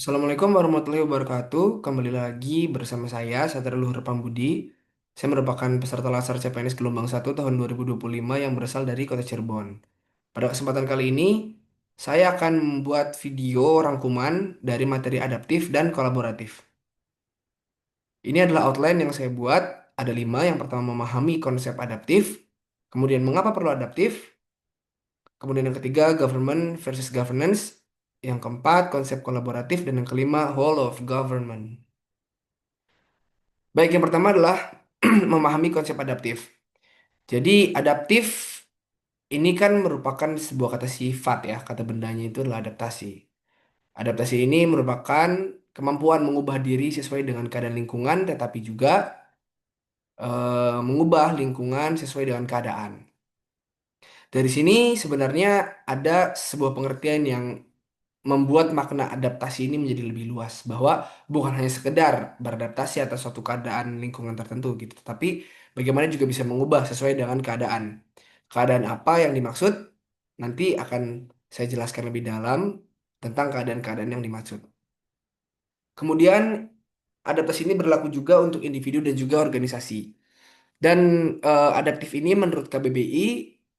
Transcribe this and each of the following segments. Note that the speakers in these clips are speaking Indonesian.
Assalamualaikum warahmatullahi wabarakatuh. Kembali lagi bersama saya, Satria Luhur Pambudi. Saya merupakan peserta Latsar CPNS Gelombang 1 tahun 2025 yang berasal dari Kota Cirebon. Pada kesempatan kali ini, saya akan membuat video rangkuman dari materi adaptif dan kolaboratif. Ini adalah outline yang saya buat. Ada 5. Yang pertama, memahami konsep adaptif. Kemudian, mengapa perlu adaptif. Kemudian yang ketiga, government versus governance. Yang keempat, konsep kolaboratif. Dan yang kelima, whole of government. Baik, yang pertama adalah memahami konsep adaptif. Jadi, adaptif ini kan merupakan sebuah kata sifat ya, kata bendanya itu adalah adaptasi. Adaptasi ini merupakan kemampuan mengubah diri sesuai dengan keadaan lingkungan, tetapi juga mengubah lingkungan sesuai dengan keadaan. Dari sini sebenarnya ada sebuah pengertian yang membuat makna adaptasi ini menjadi lebih luas bahwa bukan hanya sekedar beradaptasi atas suatu keadaan lingkungan tertentu gitu, tetapi bagaimana juga bisa mengubah sesuai dengan keadaan. Keadaan apa yang dimaksud nanti akan saya jelaskan lebih dalam tentang keadaan-keadaan yang dimaksud. Kemudian adaptasi ini berlaku juga untuk individu dan juga organisasi. Dan adaptif ini menurut KBBI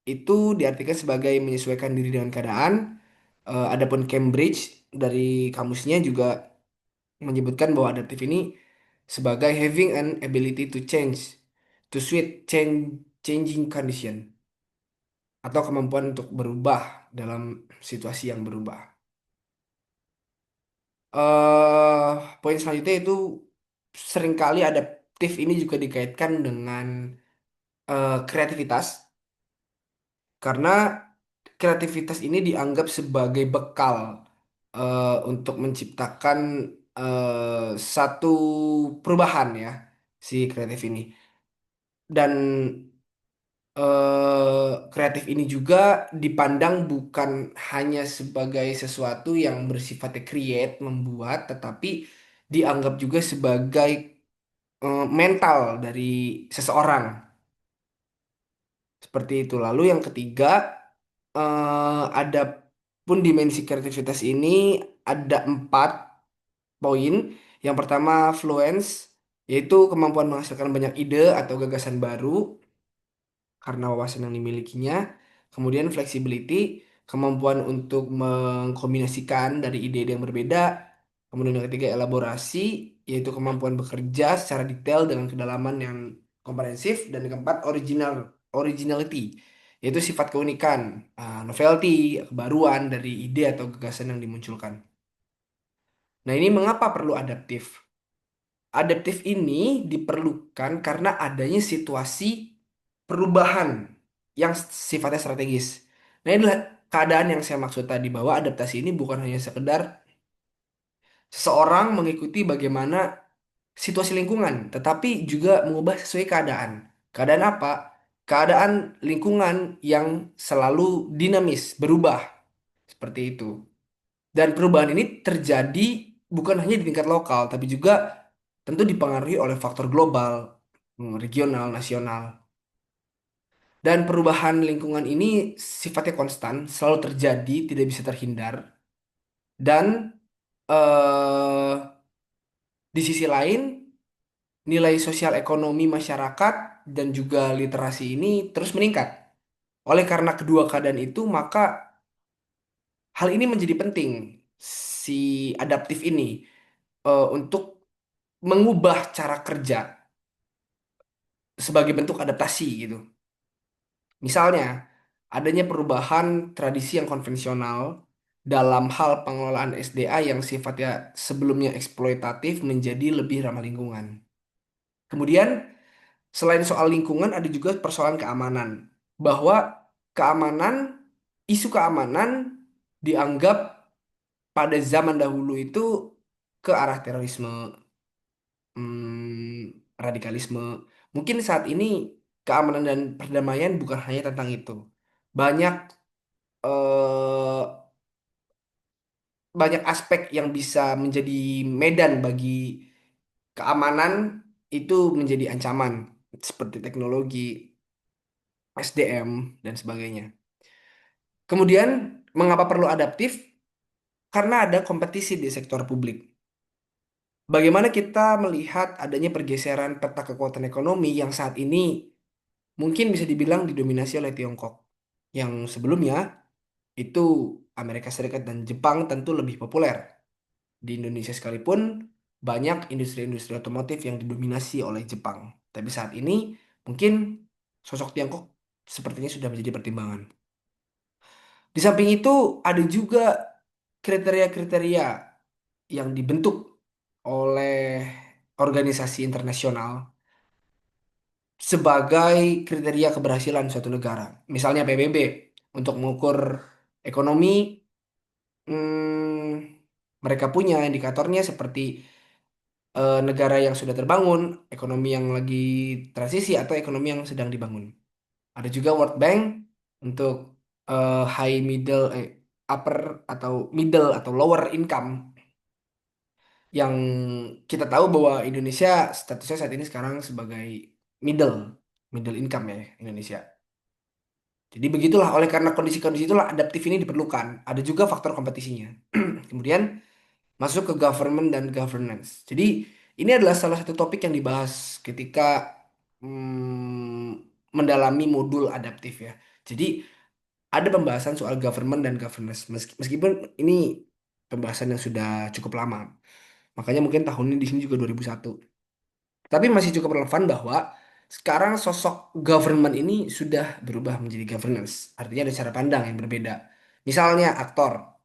itu diartikan sebagai menyesuaikan diri dengan keadaan. Adapun Cambridge dari kamusnya juga menyebutkan bahwa adaptif ini sebagai having an ability to change, to suit changing condition, atau kemampuan untuk berubah dalam situasi yang berubah. Poin selanjutnya itu seringkali adaptif ini juga dikaitkan dengan kreativitas, karena kreativitas ini dianggap sebagai bekal untuk menciptakan satu perubahan ya, si kreatif ini. Dan kreatif ini juga dipandang bukan hanya sebagai sesuatu yang bersifatnya create, membuat, tetapi dianggap juga sebagai mental dari seseorang. Seperti itu. Lalu yang ketiga, ada pun dimensi kreativitas ini ada 4 poin. Yang pertama, fluence, yaitu kemampuan menghasilkan banyak ide atau gagasan baru karena wawasan yang dimilikinya. Kemudian flexibility, kemampuan untuk mengkombinasikan dari ide-ide yang berbeda. Kemudian yang ketiga, elaborasi, yaitu kemampuan bekerja secara detail dengan kedalaman yang komprehensif. Dan yang keempat, originality, yaitu sifat keunikan, novelty, kebaruan dari ide atau gagasan yang dimunculkan. Nah, ini mengapa perlu adaptif? Adaptif ini diperlukan karena adanya situasi perubahan yang sifatnya strategis. Nah, ini adalah keadaan yang saya maksud tadi bahwa adaptasi ini bukan hanya sekedar seseorang mengikuti bagaimana situasi lingkungan, tetapi juga mengubah sesuai keadaan. Keadaan apa? Keadaan lingkungan yang selalu dinamis, berubah, seperti itu. Dan perubahan ini terjadi bukan hanya di tingkat lokal, tapi juga tentu dipengaruhi oleh faktor global, regional, nasional. Dan perubahan lingkungan ini sifatnya konstan, selalu terjadi, tidak bisa terhindar. Dan eh, di sisi lain, nilai sosial ekonomi masyarakat dan juga literasi ini terus meningkat. Oleh karena kedua keadaan itu, maka hal ini menjadi penting si adaptif ini untuk mengubah cara kerja sebagai bentuk adaptasi gitu. Misalnya, adanya perubahan tradisi yang konvensional dalam hal pengelolaan SDA yang sifatnya sebelumnya eksploitatif menjadi lebih ramah lingkungan. Kemudian, selain soal lingkungan, ada juga persoalan keamanan. Bahwa keamanan, isu keamanan dianggap pada zaman dahulu itu ke arah terorisme, radikalisme. Mungkin saat ini keamanan dan perdamaian bukan hanya tentang itu. Banyak eh, banyak aspek yang bisa menjadi medan bagi keamanan itu menjadi ancaman seperti teknologi, SDM dan sebagainya. Kemudian mengapa perlu adaptif? karena ada kompetisi di sektor publik. Bagaimana kita melihat adanya pergeseran peta kekuatan ekonomi yang saat ini mungkin bisa dibilang didominasi oleh Tiongkok, yang sebelumnya itu Amerika Serikat dan Jepang tentu lebih populer. Di Indonesia sekalipun banyak industri-industri otomotif yang didominasi oleh Jepang. Tapi saat ini mungkin sosok Tiongkok sepertinya sudah menjadi pertimbangan. Di samping itu ada juga kriteria-kriteria yang dibentuk oleh organisasi internasional sebagai kriteria keberhasilan suatu negara. Misalnya PBB untuk mengukur ekonomi, mereka punya indikatornya seperti negara yang sudah terbangun, ekonomi yang lagi transisi atau ekonomi yang sedang dibangun. Ada juga World Bank untuk high upper atau middle atau lower income, yang kita tahu bahwa Indonesia statusnya saat ini sekarang sebagai middle middle income ya Indonesia. Jadi begitulah, oleh karena kondisi-kondisi itulah adaptif ini diperlukan. Ada juga faktor kompetisinya. Kemudian masuk ke government dan governance. Jadi ini adalah salah satu topik yang dibahas ketika mendalami modul adaptif ya. Jadi ada pembahasan soal government dan governance. Meskipun ini pembahasan yang sudah cukup lama. Makanya mungkin tahun ini di sini juga 2001. Tapi masih cukup relevan bahwa sekarang sosok government ini sudah berubah menjadi governance. Artinya ada cara pandang yang berbeda. Misalnya aktor.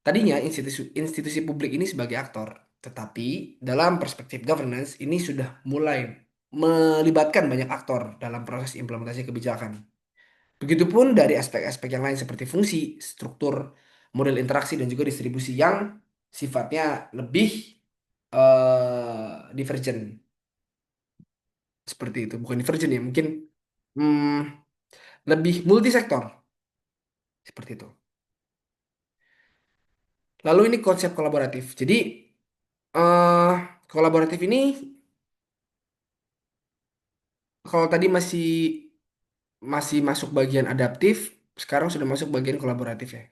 Tadinya institusi, institusi publik ini sebagai aktor, tetapi dalam perspektif governance ini sudah mulai melibatkan banyak aktor dalam proses implementasi kebijakan. Begitupun dari aspek-aspek yang lain seperti fungsi, struktur, model interaksi, dan juga distribusi yang sifatnya lebih divergent. Seperti itu. Bukan divergent ya, mungkin hmm, lebih multisektor. Seperti itu. Lalu ini konsep kolaboratif. Jadi eh kolaboratif ini kalau tadi masih masih masuk bagian adaptif, sekarang sudah masuk bagian kolaboratif ya.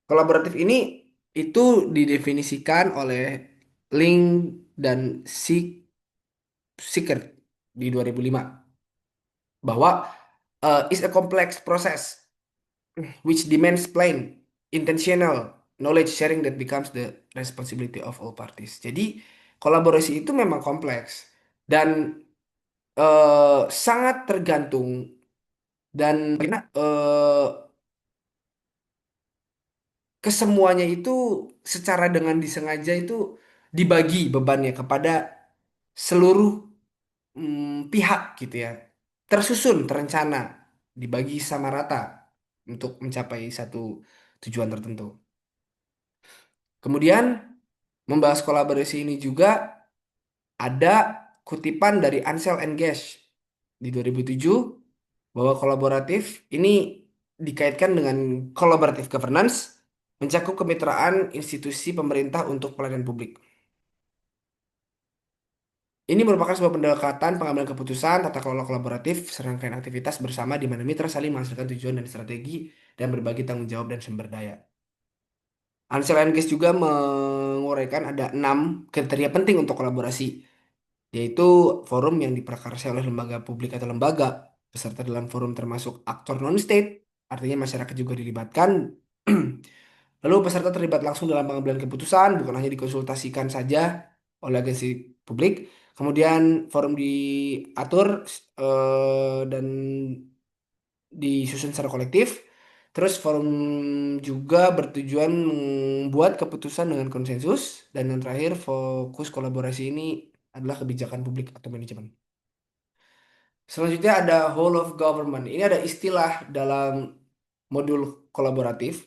Kolaboratif ini itu didefinisikan oleh Link dan Sickert di 2005 bahwa is a complex process which demands plain, intentional knowledge sharing that becomes the responsibility of all parties. Jadi kolaborasi itu memang kompleks dan sangat tergantung dan kesemuanya itu secara dengan disengaja itu dibagi bebannya kepada seluruh pihak gitu ya. Tersusun, terencana, dibagi sama rata untuk mencapai satu tujuan tertentu. Kemudian membahas kolaborasi ini juga ada kutipan dari Ansel and Guest di 2007 bahwa kolaboratif ini dikaitkan dengan collaborative governance, mencakup kemitraan institusi pemerintah untuk pelayanan publik. Ini merupakan sebuah pendekatan pengambilan keputusan tata kelola kolaboratif serangkaian aktivitas bersama di mana mitra saling menghasilkan tujuan dan strategi dan berbagi tanggung jawab dan sumber daya. Ansel Enges juga menguraikan ada 6 kriteria penting untuk kolaborasi, yaitu forum yang diprakarsai oleh lembaga publik atau lembaga, peserta dalam forum termasuk aktor non-state, artinya masyarakat juga dilibatkan. Lalu peserta terlibat langsung dalam pengambilan keputusan, bukan hanya dikonsultasikan saja oleh agensi publik. Kemudian forum diatur dan disusun secara kolektif. Terus forum juga bertujuan membuat keputusan dengan konsensus. Dan yang terakhir, fokus kolaborasi ini adalah kebijakan publik atau manajemen. Selanjutnya ada whole of government. Ini ada istilah dalam modul kolaboratif.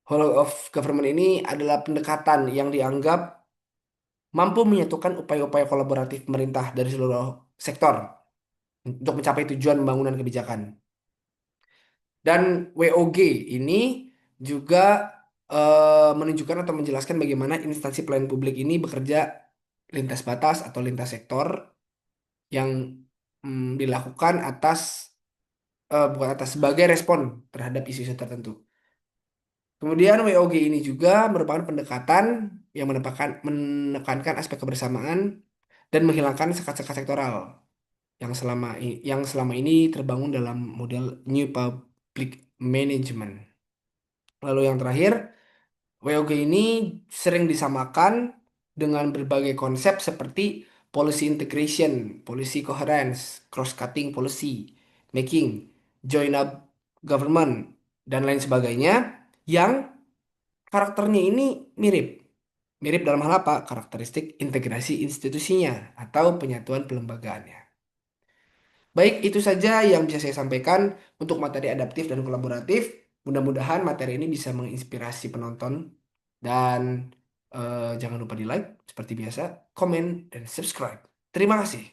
Whole of government ini adalah pendekatan yang dianggap mampu menyatukan upaya-upaya kolaboratif pemerintah dari seluruh sektor untuk mencapai tujuan pembangunan kebijakan. Dan WOG ini juga menunjukkan atau menjelaskan bagaimana instansi pelayanan publik ini bekerja lintas batas atau lintas sektor yang dilakukan atas bukan atas sebagai respon terhadap isu-isu tertentu. Kemudian WOG ini juga merupakan pendekatan yang menekankan aspek kebersamaan dan menghilangkan sekat-sekat sektoral yang selama ini terbangun dalam model New Public Management. Lalu yang terakhir, WOG ini sering disamakan dengan berbagai konsep seperti policy integration, policy coherence, cross-cutting policy making, joint up government, dan lain sebagainya yang karakternya ini mirip. Mirip dalam hal apa? Karakteristik integrasi institusinya atau penyatuan pelembagaannya. Baik, itu saja yang bisa saya sampaikan untuk materi adaptif dan kolaboratif. Mudah-mudahan materi ini bisa menginspirasi penonton dan jangan lupa di like seperti biasa, komen, dan subscribe. Terima kasih.